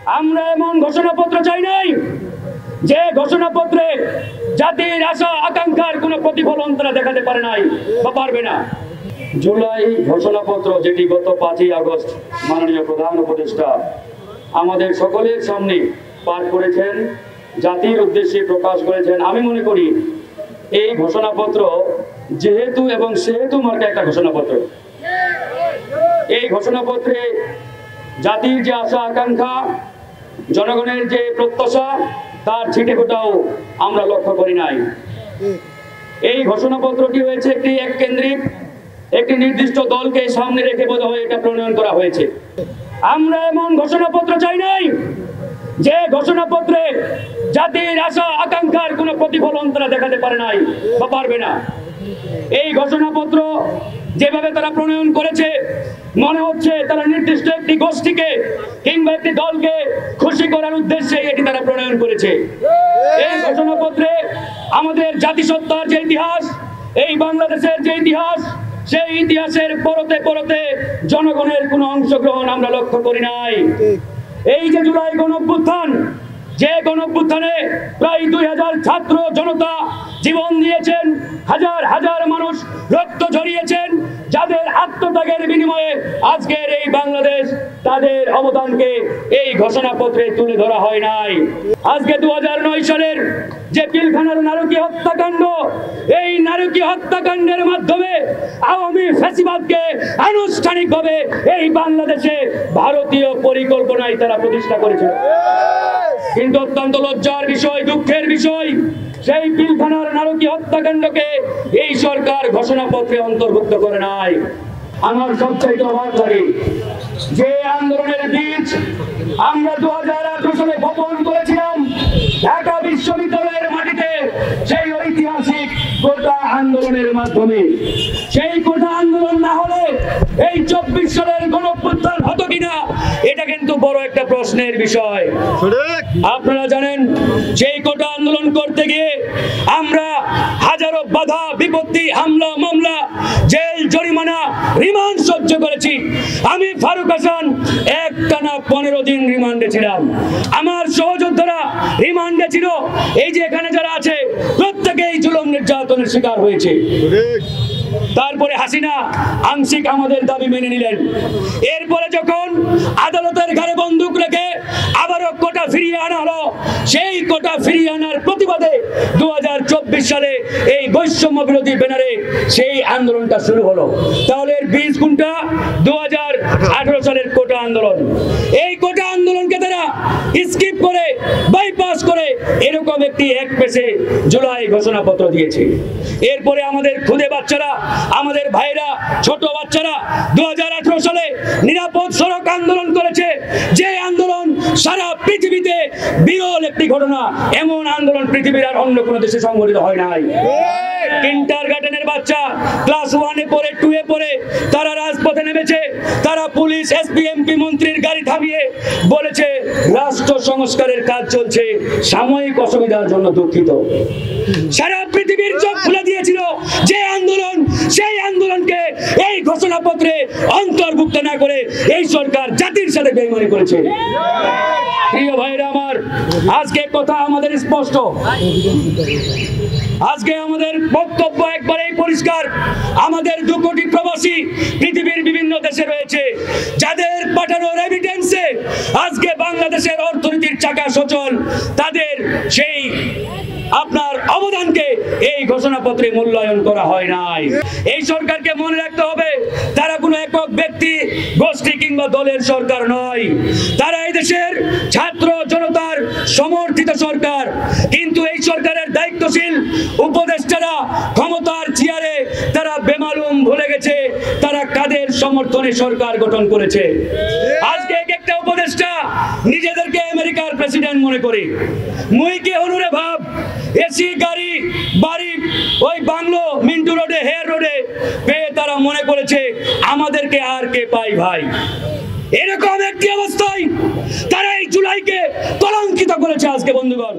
আমরা এমন ঘোষণাপত্র চাই নাই যে ঘোষণাপত্রে জাতির আশা আকাঙ্ক্ষার কোনো প্রতিফলন তারা দেখাতে পারে নাই বা পারবে না। জুলাই ঘোষণাপত্র যেটি গত 5ই আগস্ট মাননীয় প্রধান উপদেষ্টা আমাদের সকলের সামনে পাঠ করেছেন, জাতির উদ্দেশ্যে প্রকাশ করেছেন, আমি মনে করি এই ঘোষণাপত্র যেহেতু এবং সেহেতু মার্কা একটা ঘোষণাপত্র। এই ঘোষণাপত্রে জাতির যে আশা আকাঙ্ক্ষা, জনগণের যে প্রত্যাশা, তার ছিটেফোঁটাও আমরা লক্ষ্য করি নাই। এই ঘোষণাপত্রটি হয়েছে একটি এককেন্দ্রিক, একটি নির্দিষ্ট দলকে সামনে রেখে বোধহয় এটা প্রণয়ন করা হয়েছে। আমরা এমন ঘোষণাপত্র চাই নাই যে ঘোষণাপত্রে জাতির আশা আকাঙ্ক্ষার কোনো প্রতিফলন তারা দেখাতে পারে নাই বা পারবে না। এই ঘোষণাপত্র যেভাবে তারা প্রণয়ন করেছে, মনে হচ্ছে তারা নির্দিষ্ট একটি গোষ্ঠীকে কিংবা একটি দলকে খুশি করার উদ্দেশ্যে এটি তারা প্রণয়ন করেছে। এই ঘোষণাপত্রে আমাদের জাতিসত্তার যে ইতিহাস, এই বাংলাদেশের যে ইতিহাস, সেই ইতিহাসের পরতে পরতে জনগণের কোনো অংশগ্রহণ আমরা লক্ষ্য করি নাই। এই যে জুলাই গণঅভ্যুত্থান, যে গণঅভ্যুত্থানে প্রায় 2000 ছাত্র জনতা জীবন দিয়েছেন, হাজার হাজার মানুষ রক্ত ঝরিয়েছেন, যাদের আত্মত্যাগের বিনিময়ে আজকের এই বাংলাদেশ, তাদের অবদানকে এই ঘোষণাপত্রে তুলে ধরা হয় নাই। আজকে 2009 সালের যে পিলখানার নারকীয় হত্যাকাণ্ড, এই নারকীয় হত্যাকাণ্ডের মাধ্যমে আওয়ামী ফ্যাসিবাদকে আনুষ্ঠানিকভাবে এই বাংলাদেশে ভারতীয় পরিকল্পনায় তারা প্রতিষ্ঠা করেছিল। কিন্তু অত্যন্ত লজ্জার বিষয়, দুঃখের বিষয়, সেই পিলখানার নারকীয় হত্যাকাণ্ডকে এই সরকার ঘোষণাপত্রে অন্তর্ভুক্ত করে নাই। আমার সবচাইতে অবাক লাগে যে আন্দোলনের বীজ আমরা 2018 সালে বপন করেছিলাম ঢাকা বিশ্ববিদ্যালয়ের মাটিতে, সেই ঐতিহাসিক কোটা আন্দোলনের মাধ্যমে। সেই কোটা আন্দোলন না হলে এই 24 সালের গণঅভ্যুত্থান হতো কিনা, এটা কিন্তু বড় একটা প্রশ্নের বিষয়। আপনারা জানেন, সেই কোটা আন্দোলন করতে গিয়ে আমরা হাজারো বাধা বিপত্তি, হামলা মামলা, জেল জরিমানা, রিমান্ড সহ্য করেছি। আমি ফারুক হাসান একটানা 15 দিন রিমান্ডে ছিলাম। আমার সহযোদ্ধারা রিমান্ডে ছিল। এই যে এখানে যারা আছে প্রত্যেকেই জুলুম নির্যাতনের শিকার হয়েছে। তারপরে হাসিনা আংশিক আমাদের দাবি মেনে নিলেন। এরপরে যখন আদালতের ঘাড়ে বন্দুক রেখে আবারও কোটা ফিরিয়ে আনা হলো, সেই কোটা ফিরিয়ে আনার প্রতিবাদে 2024 সালে এই বৈষম্য বিরোধী ব্যানারে সেই আন্দোলনটা শুরু হলো। তাহলে এর বীজ কোনটা? 2018 সালের কোটা আন্দোলন। এই কোটা আন্দোলনকে তারা স্কিপ করে, বাইপাস করে এরকম একটি এক পেশে জুলাই ঘোষণাপত্র দিয়েছে। এরপরে আমাদের খুদে বাচ্চারা, আমাদের ভাইরা, ছোট বাচ্চারা 2018 সালে নিরাপদ সড়ক আন্দোলন করেছে, যে আন্দোলন সারা পৃথিবীতে বিরল একটি ঘটনা। এমন আন্দোলন পৃথিবীর আর অন্য কোনো দেশে সংগঠিত হয় নাই। কিন্ডারগার্টেনের বাচ্চা ক্লাস 1 এ পড়ে, 2 এ পড়ে, তারা রাজপথে নেমেছে। তারা পুলিশ, এসপি, এমপি, মন্ত্রীর গাড়ি থামিয়ে বলেছে রাষ্ট্র সংস্কারের কাজ চলছে, সাময়িক অসুবিধার জন্য দুঃখিত। সারা পৃথিবীর চোখ খুলে দিয়েছিল যে আন্দোলন, সেই আন্দোলনকে এই ঘোষণাপত্রে অন্তর্ভুক্ত না করে এই সরকার জাতির সাথে বেইমানি করেছে। প্রিয় ভাইরা আমার, আজকে কথা আমাদের স্পষ্ট। আজকে আমাদের বক্তব্য একবারেই পরিষ্কার। আমাদের 2 কোটি প্রবাসী পৃথিবীর বিভিন্ন দেশে রয়েছে, যাদের পাঠানো রেমিটেন্সে আজকে বাংলাদেশের অর্থনীতির চাকা সচল। তাদের সেই আপনার অবদানকে এই ঘোষণাপত্রে মূল্যায়ন করা হয় নাই। এই সরকারকে মনে রাখতে হবে, তারা কোনো একক ব্যক্তি, গোষ্ঠী কিংবা দলের সরকার নয়। তারা এই দেশের ছাত্র জনতার সমর্থিত সরকার। কিন্তু এই সরকারের দায়িত্বশীল উপদেষ্টারা ক্ষমতার চেয়ারে তারা বেমালুম ভুলে গেছে তারা কাদের সমর্থনে সরকার গঠন করেছে। আজকে এক একটা উপদেষ্টা নিজেদেরকে আমেরিকার প্রেসিডেন্ট মনে করে। মুইকে হনুরে ভাব, এসি গাড়ি, বাড়ি, ওই বাংলো মিন্টু রোডে, হেয়ার রোডে পেয়ে তারা মনে করেছে আমাদেরকে আর কে পাই ভাই। এরকম একটি অবস্থায় তারা এই জুলাইকে কলঙ্কিত করেছে আজকে বন্ধুগণ।